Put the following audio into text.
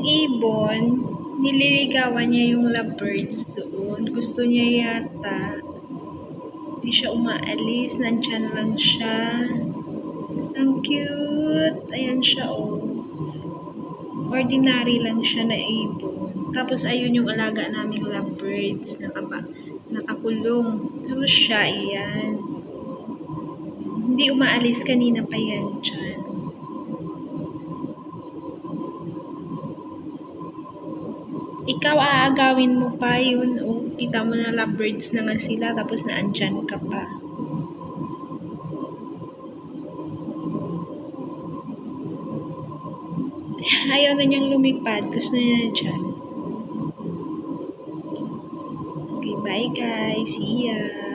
Yung ibon, nililigawan niya yung lovebirds doon. Gusto niya yata. Hindi siya umaalis. Nandyan lang siya. Ang cute. Ayan siya, oh. Ordinary lang siya na ibon. Tapos ayun yung alaga naming lovebirds. Nakakulong. Tapos siya, iyan. Hindi umaalis, kanina pa yan dyan. Ikaw aagawin mo pa yun, oh. Kita mo na lovebirds na nga sila, tapos naandyan ka pa. Ayaw na niyang lumipad, gusto niya dyan. Okay, bye guys, see ya!